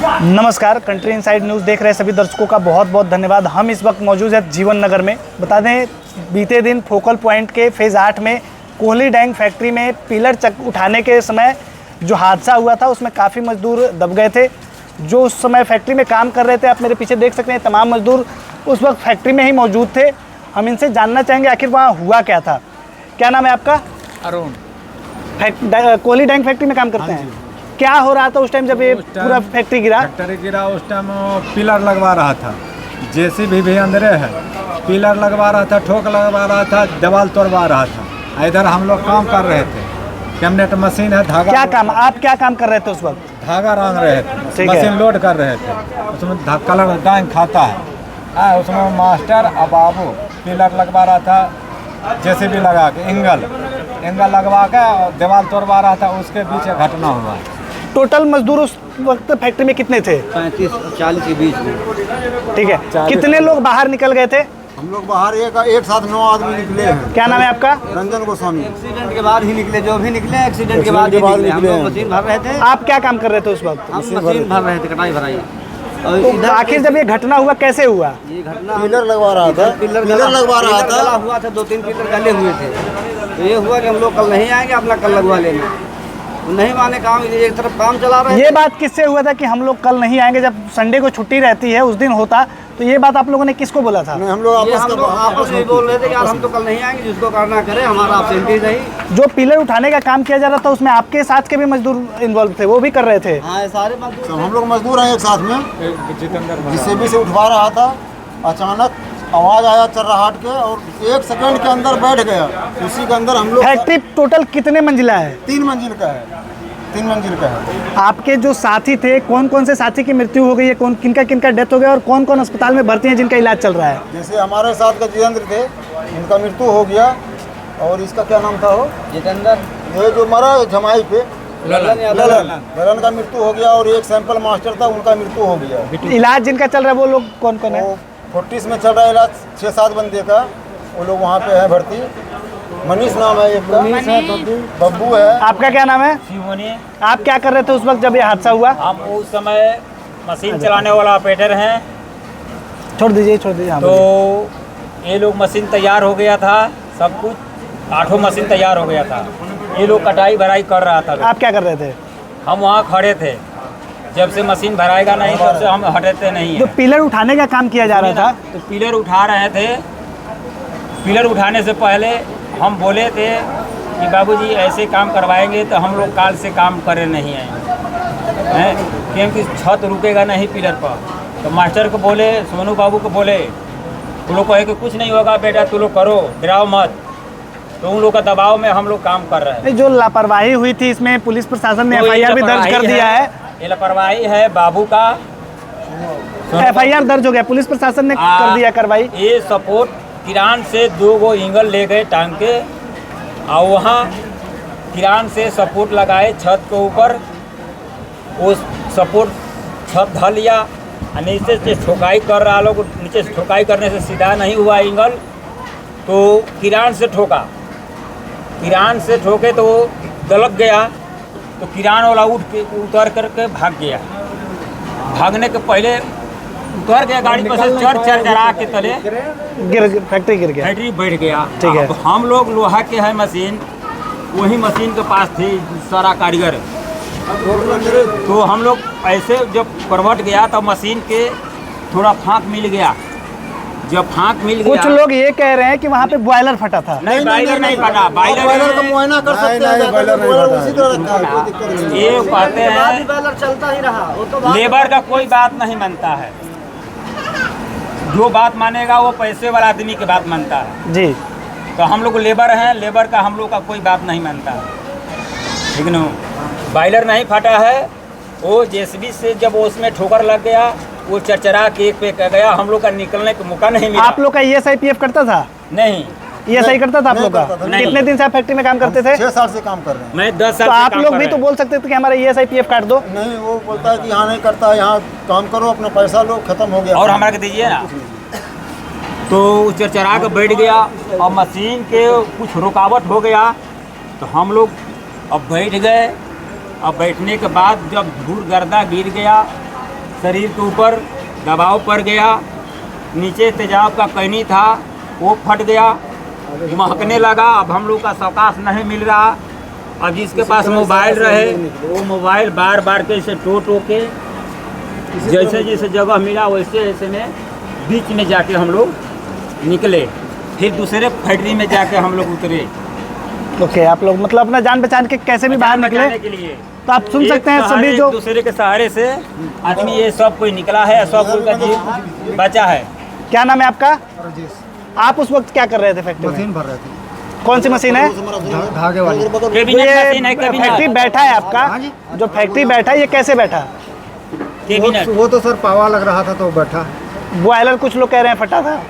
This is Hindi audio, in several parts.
नमस्कार, कंट्री इनसाइड न्यूज़ देख रहे सभी दर्शकों का बहुत बहुत धन्यवाद। हम इस वक्त मौजूद हैं जीवन नगर में। बता दें, बीते दिन फोकल पॉइंट के फेज़ 8 में कोहली डैंग फैक्ट्री में पिलर उठाने के समय जो हादसा हुआ था उसमें काफ़ी मजदूर दब गए थे। जो उस समय फैक्ट्री में काम कर रहे थे, आप मेरे पीछे देख सकते हैं, तमाम मजदूर उस वक्त फैक्ट्री में ही मौजूद थे। हम इनसे जानना चाहेंगे आखिर वहाँ हुआ क्या था। क्या नाम है आपका? अरुण। कोहली डैंग फैक्ट्री में काम करते हैं। क्या हो रहा था उस टाइम जब ये पूरा फैक्ट्री गिरा? उस टाइम पिलर लगवा रहा था, जेसीबी भी अंदर है, पिलर लगवा रहा था, ठोक लगवा रहा था, दीवार तोड़वा रहा था। इधर हम लोग काम कर रहे थे, कैमनेट मशीन है, धागा। क्या काम, आप क्या काम कर रहे थे उस वक्त? धागा रंग रहे थे, मशीन लोड कर रहे थे। उसमें कलर डांग खाता है, उसमें मास्टर और बाबू पिलर लगवा रहा था, जेसीबी लगा के एंगल लगवा के दीवार तोड़वा रहा था। उसके बीच घटना हुआ। टोटल मजदूर उस वक्त फैक्ट्री में कितने थे? 35-40 के बीच में। ठीक है, कितने लोग बाहर निकल गए थे? हम लोग बाहर एक साथ 9 आदमी निकले हैं। क्या नाम है आपका? रंजन गोस्वामी। एक्सीडेंट के बाद ही निकले, जो भी निकले एक्सीडेंट के बाद ही निकले। हम लोग मशीन भर रहे थे। आप क्या काम कर रहे थे उस वक्त? हम मशीन भर रहे थे, कटाई भराई। तो आखिर जब ये घटना हुआ कैसे हुआ? ये घटना पिलर लगवा रहा था, पिलर लगवा रहा था, हुआ था 2-3 पिलर गले हुए थे। तो ये हुआ कि हम लोग कल नहीं आएंगे, अपना कल लगवा लेंगे। नहीं माने, काम एक तरफ काम चला रहे। ये बात किससे हुआ था कि हम लोग कल नहीं आएंगे? जब संडे को छुट्टी रहती है उस दिन होता, तो ये बात आप लोगों ने किसको बोला था? हम लोग आपस में बोल रहे थे कि यार हम तो कल नहीं आएंगे, जिसको करना करे, हमारा एब्सेंटी नहीं। जो पिलर उठाने का काम किया जा रहा था उसमें आपके साथ के भी मजदूर इन्वॉल्व थे, वो भी कर रहे थे? हाँ, सारे मजदूर, हम लोग मजदूर हैं एक साथ में। जेसीबी से उठवा रहा था, अचानक आवाज आया चर्राहट के और 1 सेकंड के अंदर बैठ गया। उसी के अंदर हम लोग। फैक्ट्री टोटल कितने मंजिला है? 3 मंजिल का है, 3 मंजिल का है। आपके जो साथी थे, कौन कौन से साथी की मृत्यु हो गई है, कौन किनका किनका डेथ हो गया और कौन कौन अस्पताल में भर्ती हैं जिनका इलाज चल रहा है? जैसे हमारे साथ का जितेंद्र थे, उनका मृत्यु हो गया। और इसका क्या नाम था? वो जितेंद्र, ये जो मरा जमाई पे, ललन का मृत्यु हो गया। और एक सैंपल मास्टर था, उनका मृत्यु हो गया। इलाज जिनका चल रहा है वो लोग कौन कौन है? फोर्टिस में चल रहा है इलाज, 6-7 बंदे का। वो लोग वहाँ पे है भर्ती। मनीष नाम है एक का, बब्बू है। आपका क्या नाम है? शिवमणि। आप क्या कर रहे थे उस वक्त जब ये हादसा हुआ? हम उस समय मशीन चलाने वाला ऑपरेटर हैं। छोड़ दीजिए। हाँ, तो ये लोग मशीन तैयार हो गया था, सब कुछ 8 मशीन तैयार हो गया था। ये लोग कटाई भराई कर रहा था। आप क्या कर रहे थे? हम वहाँ खड़े थे। जब से मशीन भराएगा नहीं तब से हम हटते नहीं जो हैं। पिलर उठाने का काम किया जा रहा था, तो पिलर उठा रहे थे। पिलर उठाने से पहले हम बोले थे कि बाबूजी ऐसे काम करवाएंगे तो हम लोग काल से काम करे नहीं आएंगे, क्योंकि छत रुकेगा नहीं पिलर पर। तो मास्टर को बोले, सोनू बाबू को बोले, वो लोग कहे कि कुछ नहीं होगा बेटा, तू लोग करो, डराओ मत। तो उन लोग का दबाव में हम लोग काम कर रहे हैं। जो लापरवाही हुई थी इसमें पुलिस प्रशासन ने FIR भी दर्ज कर दिया है। ये लापरवाही है बाबू का। FIR दर्ज हो गया, पुलिस प्रशासन ने कर दिया कार्रवाई। ये सपोर्ट किरान से 2 गो एंगल ले गए टांग के, और वहाँ किरान से सपोर्ट लगाए छत के ऊपर। वो सपोर्ट छत ढल लिया, नीचे से ठोकाई कर रहा लोग। नीचे से ठोकाई करने से सीधा नहीं हुआ एंगल, तो किरान से ठोका। किरान से ठोके तो वो दलक गया, तो किरान वाला उतर करके भाग गया। भागने के पहले उतर गया गाड़ी पर से, चढ़ा के तले फैक्ट्री गिर गया, फैक्ट्री बैठ गया। ठीक है। हम लोग लोहा के है मशीन, वही मशीन के पास थी सारा कारीगर। तो हम लोग ऐसे जब परवट गया तो मशीन के थोड़ा फाँक मिल गया। जब फाँक मिल गया, कुछ लोग ये कह रहे हैं कि वहाँ पे बॉयलर फटा था। नहीं, बॉयलर नहीं फटा। बॉयलर का मुआयना कर सकते हैं, उसी तरह रखा है, कोई दिक्कत नहीं। ये कहते हैं बॉयलर चलता ही रहा, वो तो लेबर का कोई बात नहीं मानता है। जो बात मानेगा वो पैसे वाला आदमी की बात मानता है जी। तो हम लोग लेबर हैं, लेबर का हम लोग का कोई बात नहीं मानता है। लेकिन बॉयलर नहीं फटा है, वो जेसीबी से जब उसमें ठोकर लग गया, वो चरचरा के एक पे कह गया। हम लोग का निकलने का मौका नहीं मिला। आप लोग का ESI PF करता था? नहीं, ESI करता था आप लोग का? नहीं। कितने दिन से आप फैक्ट्री में काम करते थे? 6 साल से काम कर रहे हैं। मैं 10 साल तो से आप काम लोग कर भी रहे तो हैं। बोल सकते थे कि हमारा ESI PF काट दो। नहीं, वो बोलता है कि यहाँ नहीं करता, यहाँ काम करो, अपना पैसा लो, खत्म हो गया। और हमारा के दीजिए ना। तो चरचरा के बैठ गया और मशीन के कुछ रुकावट हो गया, तो हम लोग अब बैठ गए। अब बैठने के बाद जब धूल गर्दा गिर गया शरीर के ऊपर दबाव पड़ गया, नीचे तेजाब का कैनी था वो फट गया, महकने लगा। अब हम लोग का सवकाश नहीं मिल रहा। अब जिसके पास मोबाइल रहे वो मोबाइल बार बार के इसे टो के जैसे जैसे जगह मिला वैसे वैसे में बीच में जाके हम लोग निकले, फिर दूसरे फैक्ट्री में जाके हम लोग उतरे। ओके, आप लोग मतलब अपना जान बचाने के कैसे भी बाहर निकले। बचाने के लिए तो आप सुन एक सकते हैं सहारे सभी जो दूसरे के सहारे से आदमी ये सब कोई निकला है, सब कोई का जीव बचा है। क्या नाम है आपका? आप उस वक्त क्या कर रहे थे फैक्ट्री में? मशीन भर रहे थे, कौन सी मशीन है? धागे वाली। कैबिनेट मशीन है, फैक्ट्री कैबिनेट बैठा है आपका, जो फैक्ट्री बैठा है ये कैसे बैठा? कैबिनेट वो तो सर पावा लग रहा था तो बैठा। बॉयलर कुछ लोग कह रहे हैं फटा था।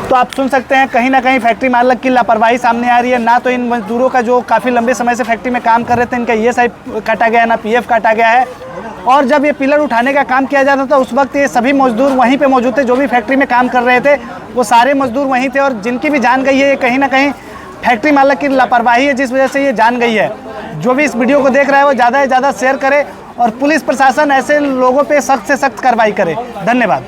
तो आप सुन सकते हैं कहीं ना कहीं फैक्ट्री मालक की लापरवाही सामने आ रही है। ना तो इन मजदूरों का जो काफ़ी लंबे समय से फैक्ट्री में काम कर रहे थे इनका ये साइड काटा गया है, ना पीएफ काटा गया है। और जब ये पिलर उठाने का काम किया जाता था उस वक्त ये सभी मजदूर वहीं पे मौजूद थे, जो भी फैक्ट्री में काम कर रहे थे वो सारे मजदूर वहीं थे। और जिनकी भी जान गई है ये कहीं ना कहीं फैक्ट्री मालक की लापरवाही है, जिस वजह से ये जान गई है। जो भी इस वीडियो को देख रहा है वो ज़्यादा से ज़्यादा शेयर करे और पुलिस प्रशासन ऐसे लोगों पर सख्त से सख्त कार्रवाई करे। धन्यवाद।